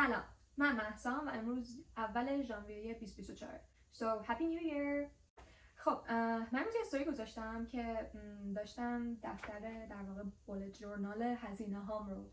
سلام، من مهسام و امروز اول ژانویه 2024. So happy new year. خب من امروز یه استوری گذاشتم که داشتم دفتر در واقع بولت جورنال هزینه هام رو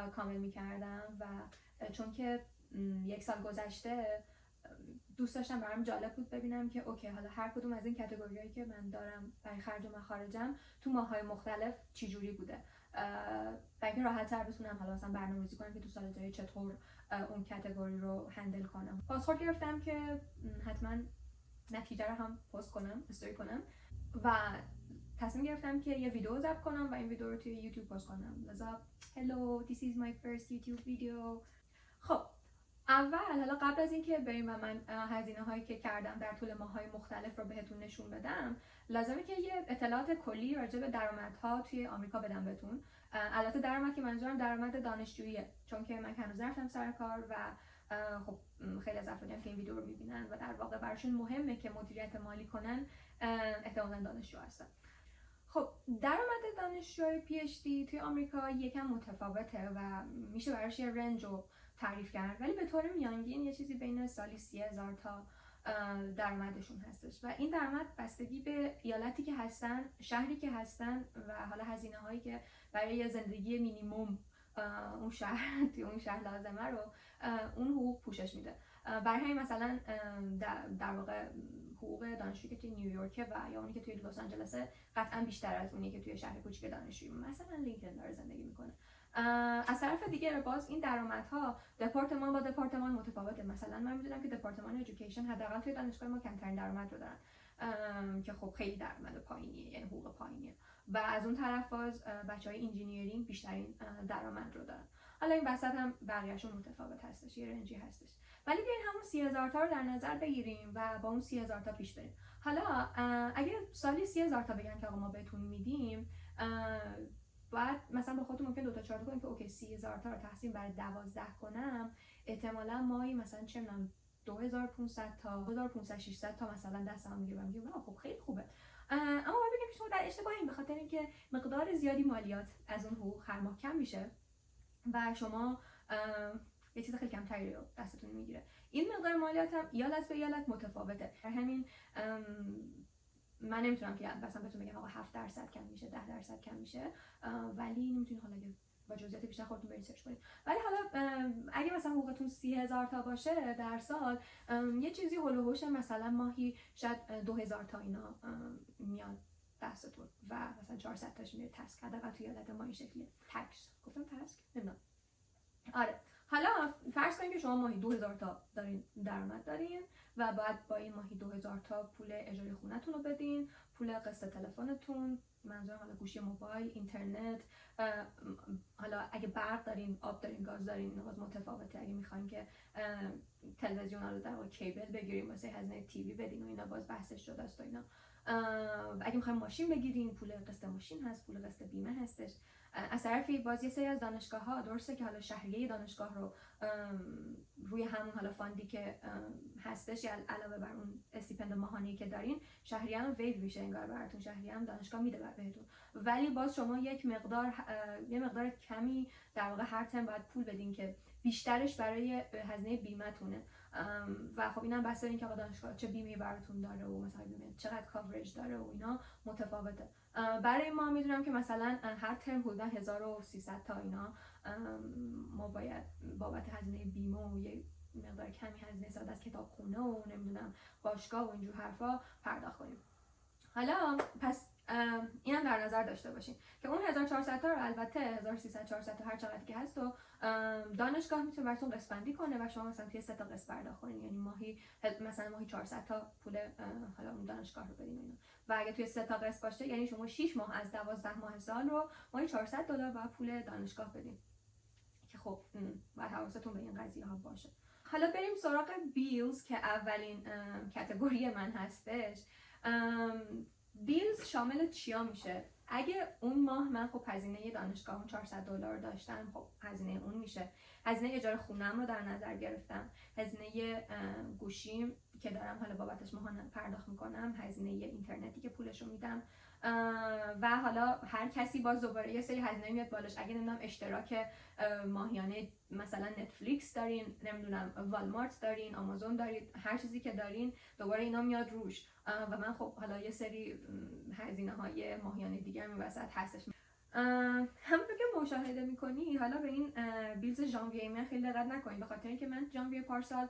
کامل می‌کردم و چون که یک سال گذشته دوست داشتم برام جالب بود ببینم که اوکی حالا هر کدوم از این کاتگوریایی که من دارم برای خرج و مخارجم تو ماه‌های مختلف چی جوری بوده. برای اینکه راحت‌تر بتونم حالا مثلا برنامه‌ریزی کنم که تو سال جای چطور اون کاتگوری رو هندل کنم. پاسخ گرفتم که حتما نتیجه رو هم پست کنم، استوری کنم و تصمیم گرفتم که یه ویدیو ضبط کنم و این ویدیو رو توی یوتیوب پست کنم. لذا hello, this is my first YouTube video. خب اول حالا قبل از اینکه بریم و من هزینه هایی که کردم در طول ماه‌های مختلف رو بهتون نشون بدم، لازمه که یه اطلاعات کلی راجع به درآمدها توی آمریکا بدم بهتون. البته درآمد که منظورم درآمد دانشجوییه، چون که من هنوز نرفتم سر کار و خب خیلی از افرادی هم که این ویدیو رو می‌بینن و در واقع براشون مهمه که مدیریت مالی کنن احتمالاً دانشجو هستن. خب درآمد دانشجوی PhD توی آمریکا یکم متفاوته و میشه براش یه رنج رو تعریف کرد، ولی به طور میانگین یه چیزی بین سالی 30,000 تا درآمدشون هستش و این درآمد بستگی به ایالتی که هستن، شهری که هستن و حالا هزینه هایی که برای زندگی مینیمم اون شهر توی اون شهر لازمه رو اون حقوق پوشش میده. برای همین مثلا در واقع حقوق دانشجویی که توی نیویورک و یا اونی که توی لس آنجلسه قطعا بیشتر از اونی که توی شهر کوچیک دانشجویی مثلا لینکن داره زندگی میکنه. از طرف دیگه باز این درآمدها دپارتمان با دپارتمان متفاوته. مثلا من میدونم که دپارتمان ادویکیشن حداقل توی دانشگاه ما کمترین درآمد رو دارن که خب خیلی درآمد پایینیه، یعنی حقوق پایینیه و از اون طرف باز بچهای انجینیرینگ بیشترین درآمد رو دارن. حالا این وسط هم بقیه‌شون متفاوت هستش، یه رنجی هستش، ولی بیاین همون 30,000 تا رو در نظر بگیریم و با اون 30,000 تا پیش بریم. حالا اگه سالی 30,000 تا بگن که آقا ما بهتون میدیم، بعد مثلا با خودتون ممکن 2 تا 4 کنیم که اوکی 30,000 تا رو تقسیم بر 12 کنم، احتمالاً ماهی مثلا چه می‌دونم 2500 تا 2500 600 تا مثلا دستم میگیره و میگم خب خیلی خوبه. اما باید بگم شما در اشتباهین، به خاطر اینکه مقدار زیادی مالیات از اون حقوق هر ماه کم میشه و شما یه چیز خیلی کمتری رو دستتون میگیره. این مقدار مالیات هم ایالت به ایالت متفاوته. در همین من نمیتونم که مثلا بهتون بگم آقا 7% کم میشه، 10% کم میشه، ولی نمیتونید حالا با جزئیات بیشتر خودتون برید سرچ کنید. ولی حالا اگه مثلا حقوقتون 30,000 تا باشه در سال، یه چیزی هول و هوش مثلا ماهی شاید 2,000 تا اینا میاد دستتون و مثلا 400 تاش میره تسک. حداقل توی ایالت ما این شکلیه. تکس گفتم تسک نمیدونم. آره، حالا فرض کنید که شما ماهی 2,000 تا دارین درآمد دارین و بعد با این ماهی 2,000 تا پول اجاره خونه‌تون رو بدین، پول قسط تلفنتون، منظورم حالا گوشی موبایل، اینترنت، حالا اگه برق دارین، آب دارین، گاز دارین، اینا باز متفاوته. اگه میخواین که تلویزیون رو در واقع کیبل بگیریم واسه هزینه تیوی بدین و اینا باز بحثش جداست و اینا. اگه میخوایم ماشین بگیرین، پول قسط ماشین هست، پول قسط بیمه هستش. از طرفی باز یه سری از دانشگاه‌ها درسته که حالا شهریه دانشگاه رو روی همون حالا فاندی که هستش یا علاوه بر اون استیپند ماهانه‌ای که دارین، شهریه هم ویو میشه انگار براتون، شهریه هم دانشگاه میده بهتون، ولی باز شما یه مقدار کمی در واقع هر ترم باید پول بدین که بیشترش برای هزینه بیمه‌تونه و خب اینم بحث این که دانشگاه چه بیمه‌ای براتون داره و مثلا بیمه چقدر کاورج داره و اینا متفاوته. برای ما میدونم که مثلا هر ترم حدودا 1300 تا اینا ما باید بابت هزینه بیمه و یه مقدار کمی هزینه ساده از کتابخونه و نمیدونم باشگاه و اینجور حرفا پرداخت کنیم. حالا پس اینم در نظر داشته باشین که اون 1400 تا رو البته 1300 400 تا هر چقدر که هست و دانشگاه میتونه براتون قسط بندی کنه و شما مثلا توی 3 تا قسط پرداخت کنین، یعنی ماهی 400 تا پول حالا اون دانشگاه رو بدین اینا. و اگه توی 3 تا قسط باشه یعنی شما 6 ماه از 12 ماه سال رو ماهی $400 باید پول دانشگاه بدین که خب باید حواستون به این قضیه ها باشه. حالا بریم سراغ بیلز که اولین کاتگوری من هستش. بیلز شامل چیا میشه؟ اگه اون ماه من خب هزینه دانشگاه اون $400 داشتم، خب هزینه اون میشه. هزینه اجاره خونم رو در نظر گرفتم، هزینه گوشیم که دارم حالا بابتش ماهانه پرداخت میکنم، هزینه اینترنتی که پولش رو میدم، و حالا هر کسی باز دوباره یه سری هزینه میاد بالاش. اگه نمیدونم اشتراک ماهیانه مثلا نتفلیکس دارین، نمیدونم والمارت دارین، آمازون دارید، هر چیزی که دارین دوباره اینا میاد روش و من خب حالا یه سری هزینه های ماهیانه دیگه هم وسط هستش. همونطور که مشاهده میکنی حالا به این بیلز ژانویه من خیلی دقت نکنید، به خاطر اینکه من ژانویه پارسال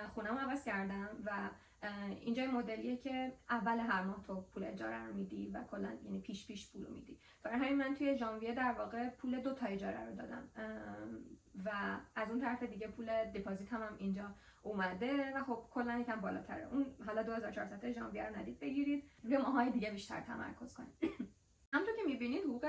خونه‌مو عوض کردم و اینجا مدلیه که اول هر ماه تو پول اجاره رو میدی و کلا یعنی پیش پولو میدی. برای همین من توی ژانویه در واقع پول 2 تا اجاره رو دادم و از اون طرف دیگه پول دپازیت هم اینجا اومده و خب کلا یکم بالاتره. اون حالا 2400 ژانویه رو ندید بگیرید، روی ماهای دیگه بیشتر تمرکز کنید. همونطور که میبینید حقوق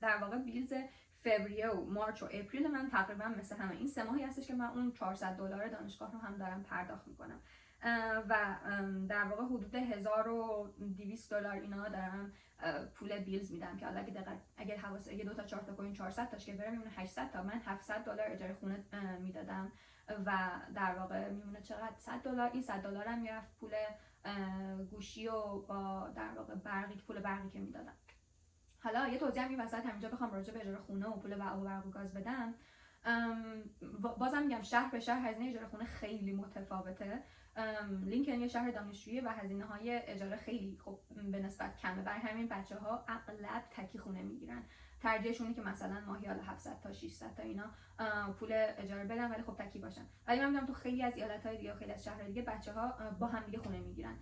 در واقع بیلز فوریه و مارچ و اپریل من تقریبا مثل همه این 3 ماهی هستش که من اون $400 دانشگاه رو هم دارم پرداخت میکنم و در واقع حدود $1200 اینا دارم پول بیلز میدم که حالا اگه 2 تا 4 تا کوین 400 تاش که بره میمونه 800 تا. من $700 اجاره خونه میدادم و در واقع میمونه چقدر؟ $100. این $100 هم میرفت پول گوشی و با در واقع پول برقی که میدادم. حالا یه توضیح این وسط همینجا بخوام راجع به اجاره خونه و پول برق و گاز بدم، بازم میگم شهر به شهر هزینه اجاره خونه خیلی متفاوته. لینکن یه شهر دانشجویی و هزینه های اجاره خیلی خب به نسبت کمه، برای همین بچه‌ها اغلب تکی خونه میگیرن. ترجیحشونه که مثلا ماهی حالا 700 تا 600 تا اینا پول اجاره بدن ولی خب تکی باشن. ولی من میدونم تو خیلی از ایالت‌های دیگه و خیلی از شهرهای دیگه بچه‌ها با هم دیگه خونه میگیرن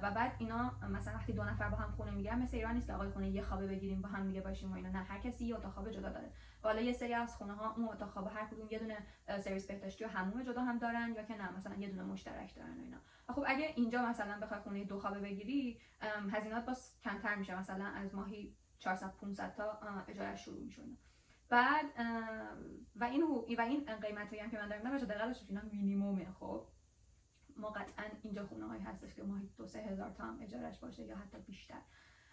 و بعد اینا مثلا وقتی 2 نفر با هم خونه میگیرن مثل ایران نیست که آقای خونه یه خوابه بگیریم با هم دیگه باشیم و اینا، نه، هر کسی یه اتاق خواب جدا داره. حالا یه سری از خونه‌ها اون اتاق خواب هر کدوم یه دونه سرویس بهداشتی و حموم جدا هم دارن یا که نه مثلا یه دونه مشترک دارن و اینا. خب اگه اینجا مثلا بخوای خونه 2 خوابه بگیری هزینه‌ات باز کمتر میشه، مثلا از ماهی 400-500 تا اجاره شروع میشه. بعد و این قیمتایی هم که من دارم بچه‌ها دقیقاً اینا مینیممه. خب ما قطعاً اینجا خونه‌هایی هستش که ماهی 2-3 هزار تا هم اجارهش باشه یا حتی بیشتر،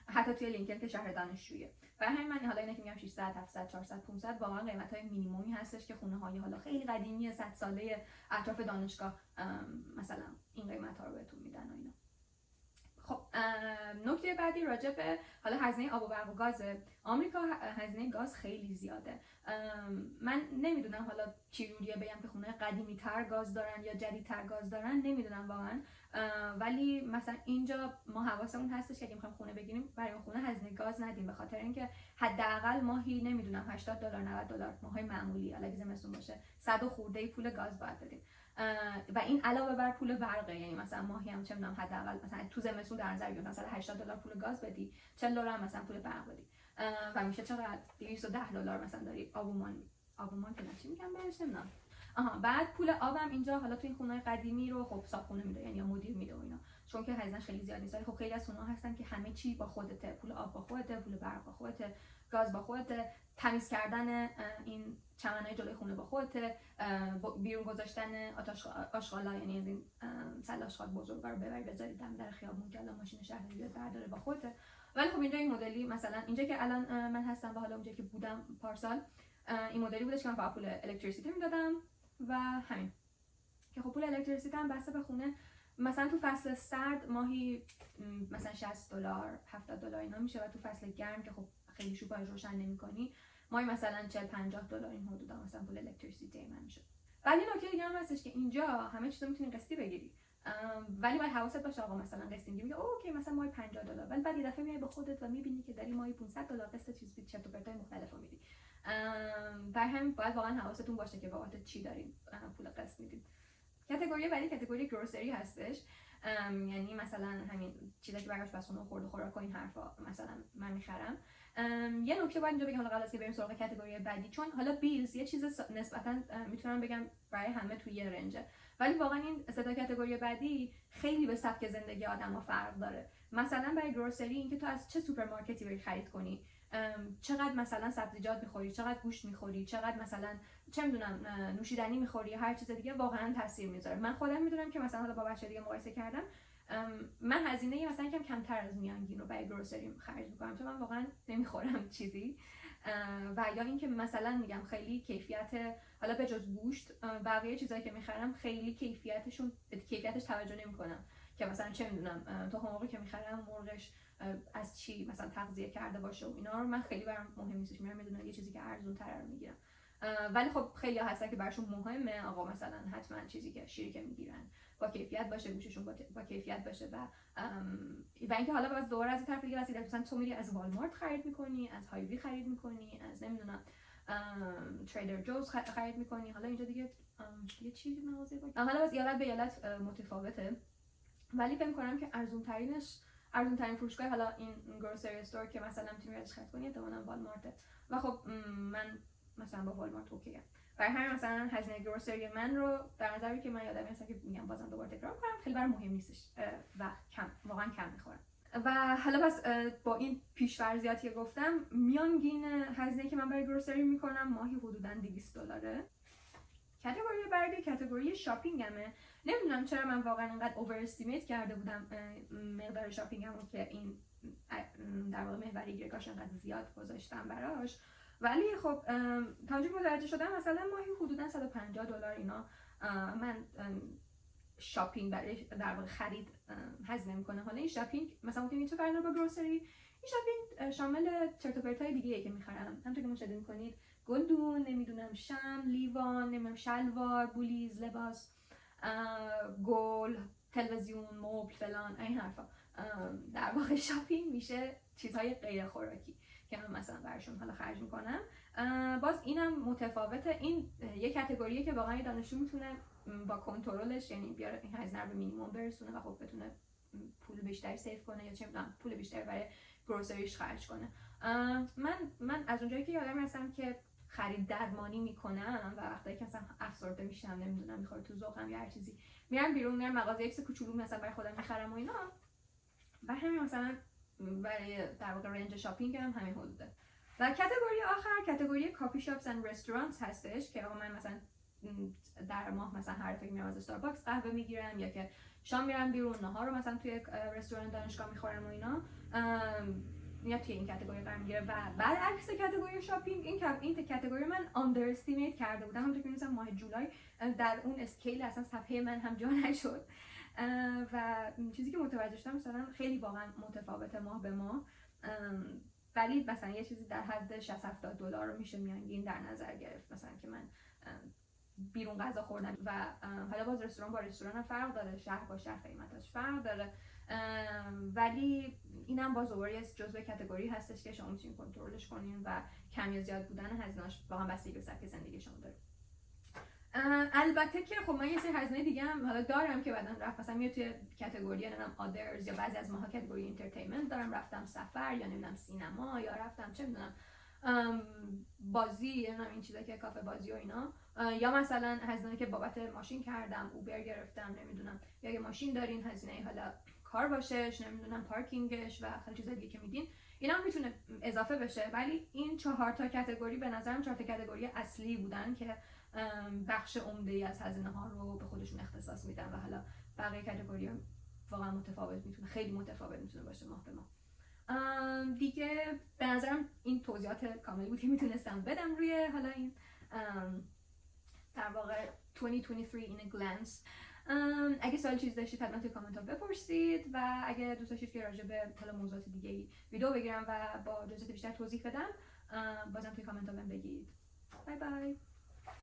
حتی توی لینکن که شهر دانشجوییه. برای همین من حالا اینا که میگم 600 700 400 500 واقعا قیمت‌های مینیممی هستش که خونه‌های حالا خیلی قدیمی 100 ساله اطراف دانشگاه مثلا این قیمت‌ها رو بهتون میدن و اینا. خب نکته بعدی راجع به حالا هزینه آب و برق و گاز آمریکا. هزینه گاز خیلی زیاده. من نمیدونم حالا چجوریه بگم که خونه قدیمی تر گاز دارن یا جدیدتر گاز دارن، نمیدونم واقعا، ولی مثلا اینجا ما حواسمون هستش که اگه میخوایم خونه بگیریم برای اون خونه هزینه گاز ندیم، به خاطر اینکه حداقل ماهی نمیدونم $80 $90 ماهی معمولی اگه زمستون باشه 100 خورده پول گاز باید بدیم و این علاوه بر پول برقه. یعنی مثلا ماهی هم چه میدونم حداقل مثلا تو زمستون در نظر بگیر مثلا $80 پول گاز بدی، $40 مثلا پول برق بدی و میشه چقدر؟ $210 مثلا داری آبومان که چی میگم بهش نمیدونم. بعد پول آبم اینجا حالا تو این خونه قدیمی رو خب صاحبخونه میده، یعنی مدیر میده و اینا، چون که هزینه‌اش خیلی زیاد نیست. ولی خب خیلی از خونه‌ها هستن که همه چی با خودته، پول آب با خودته، پول برق با خودته، گاز با خودته، تمیز کردن این چمنای جلوی خونه با خودته، بیرون گذاشتن آشغالا، یعنی از این سلاشخال بزرگا رو ببری بذاری در خیابون که الان ماشین شهری بیاد برداره با خودته. ولی خب اینجا این مدلی مثلا اینجا که الان من هستم و حالا اونجا که بودم پارسال این مدلی بودش که من فقط پول الکتریسیته میدادم و همین، که خب پول الکتریسیته هم بسته به خونه مثلا تو فصل سرد ماهی مثلا $60 $70 اینا میشه و تو فصل گرم که خب خیلی شوفای روشن نمی‌کنی ماهی مثلا $40-50 این حدودا مثلا پول الکتریسیته من میشه. ولی نکته دیگه هم هستش که اینجا همه چیزو میتونی قسطی بگیری، ولی باید حواست باشه آقا مثلا قسطی میگی اوکی مثلا ماهی $50، ولی بعد یه دفعه میای با خودت و میبینی که داری ماهی $500 قسط چیز چرت و پرتای مختلفو میدی. در همین باید واقعا حواستون باشه که بابت چی دارین پول قسط میدین. کاتگوری بعدی کاتگوری گروسری هستش، یعنی مثلا همین چیزایی که براش بس خونه خورد و خوراک و این حرفا مثلا من میخرم. یه نکته باید اینجا بگم حالا قبل از که بریم سراغ کاتگوری بعدی، چون حالا بیلز یه چیز نسبتا میتونم بگم برای همه توی یه رنجه، ولی واقعا این سه تا کاتگوری بعدی خیلی به سبک زندگی آدم‌ها فرق داره. مثلا برای گروسری اینکه تو از چه سوپرمارکتی بری خرید کنی، چقدر مثلا سبزیجات میخوری، چقدر گوشت میخوری، چقدر مثلا چه میدونم نوشیدنی میخوری، هر چیز دیگه واقعا تاثیر میذاره. من خودم میدونم که مثلا حالا با بچه دیگه مقایسه کردم، من هزینه مثلا کمتر از میانگین رو برای گروسری خرج میکنم چون من واقعا نمیخورم چیزی، و یا اینکه مثلا میگم خیلی کیفیت حالا به جز گوشت بقیه چیزایی که میخرم خیلی کیفیتش توجه نمیکنم که مثلا چه میدونم تخم مرغی که میخرم مرغش از چی مثلا تغذیه کرده باشه و اینا رو من خیلی برام مهم نیستش، میرم میدونم یه چیزی که ارزون تر رو میگیرم. ولی خب خیلی ها هستن که براشون مهمه آقا مثلا حتما چیزی که شیری که میگیرن با کیفیت باشه، گوششون با کیفیت باشه و اینکه حالا باز دوباره از این طرف دیگه رسید مثلا تو میری از والمارت خرید میکنی، از هایوی خرید میکنی، از نمیدونم تریدر جوز خرید میکنی، حالا اینجا دیگه یه چیزی مغازه باشه، حالا باز ایالت به ایالت متفاوته. ولی فکر کنم که ارزون ترین فروشگاه حالا این گروسری استور که مثلا میتونی ازش خرید کنی احتمالاً والمارت و خب من مثلا با والمارت اوکیه. برای همین مثلا هزینه گروسری من رو در نظر بگیر که من یادم هست که میگم بازم دوباره تکرار کنم خیلی برام مهم نیستش و واقعا کم میخورم. و حالا پس با این پیش‌فرضیاتی که گفتم میانگین هزینه که من برای گروسری میکنم ماهی حدوداً $200. کاتگوری بعدی کاتگوری شاپینگمه. نمیدونم چرا من واقعا اینقدر اوور استیمیت کرده بودم مقدار شاپینگمو که این در واقع محوری گرگاش انقدر زیاد گذاشتم براش. ولی خب تا اونجا متوجه شدم مثلا ماهی حدودا $150 اینا من شاپینگ برای در واقع خرید هزینه میکنه. حالا این شاپینگ مثلا ممکنه چه فرقی با گروسری، این شاپینگ شامل چرت و پرتای دیگه که میخرم، همونطور که مشاهده میکنید گلدون، نمیدونم شم، لیوان، نمیدونم شلوار، بولیز، لباس، گل، تلویزیون، مبل، فلان این حرفا. در واقع شاپینگ میشه چیزهای غیر خوراکی که من مثلا براشون حالا خرج میکنم. باز اینم متفاوته، این یک کاتگوریه که واقعا دانشجو میتونه با کنترلش یعنی بیاره این هزینه رو به مینیمم برسونه و خب بتونه پول بیشتری سیو کنه یا چه میدونم پول بیشتری برای گروسریش خرج کنه. من از اونجایی که یادم هستم که خرید درمانی میکنم و وقتی که مثلا افسرده میشم نمیدونم میخوره تو ذوقم یا هر چیزی میرم بیرون، میرم مغازه ایکس کوچولو مثلا برای خودم میخرم و اینا، و همین مثلا برای در واقع رنج شاپینگ هم همین حدوده. و کاتگوری آخر کاتگوری کافی شاپس اند رستورانتس هستش که من مثلا در ماه مثلا هر دفعه میرم از استارباکس قهوه میگیرم یا که شام میرم بیرون نهار رو مثلا توی رستوران دانشگاه میخورم و اینا، یا توی این کاتگوری قرار میگیره. و بعد عکس کاتگوری شاپینگ این کاتگوری من آندر استیمیت کرده بودم، همونطور که می‌دونم ماه جولای در اون اسکیل اصلا صفحه من هم جا نشد و چیزی که متوجه شدم مثلا خیلی واقعا متفاوته ماه به ماه، ولی مثلا یه چیزی در حد $60-70 رو میشه میانگین در نظر گرفت مثلا که من بیرون غذا خوردم. و حالا باز رستوران با رستوران هم فرق داره، شهر با شهر قیمتش فرق داره، ولی اینم باز دوباره جزء کاتگوری هستش که شما میتونید کنترلش کنین و کم یا زیاد بودن هزینه‌اش واقعا بستگی به سبک زندگی شما داره. البته که خب من یه سری هزینه دیگه هم حالا دارم که بعداً رفت مثلا میاد توی کاتگوری نمیدونم آدرز یا بعضی از ماها کاتگوری اینترتینمنت دارم، رفتم سفر یا نمیدونم سینما یا رفتم چه میدونم بازی یا نمیدونم این چیزا که کافه بازی و اینا، یا مثلا هزینه که بابت ماشین کردم اوبر گرفتم نمیدونم، یا اگه ماشین دارین هزینه حالا کار باشش نمیدونم پارکینگش و خیلی چیزا دیگه که میدین اینا هم میتونه اضافه بشه. ولی این 4 تا کاتگوری به نظرم 4 تا کاتگوری اصلی بودن که بخش عمده‌ای از هزینه ها رو به خودشون اختصاص میدن و حالا بقیه کاتگوری ها واقعا متفاوت میتونه خیلی متفاوت میتونه باشه ماه به ماه. دیگه به نظرم این توضیحات کاملی بود که میتونستم بدم روی حالا این در واقع 2023 in a glance. اگه سوال چیز داشتید حتما توی کامنت ها بپرسید و اگه دوست داشتید که راجع به حالا موضوعات دیگه ویدیو بگیرم و با جزئیات بیشتر توضیح بدم بازم توی کامنت ها بهم بگید. بای بای.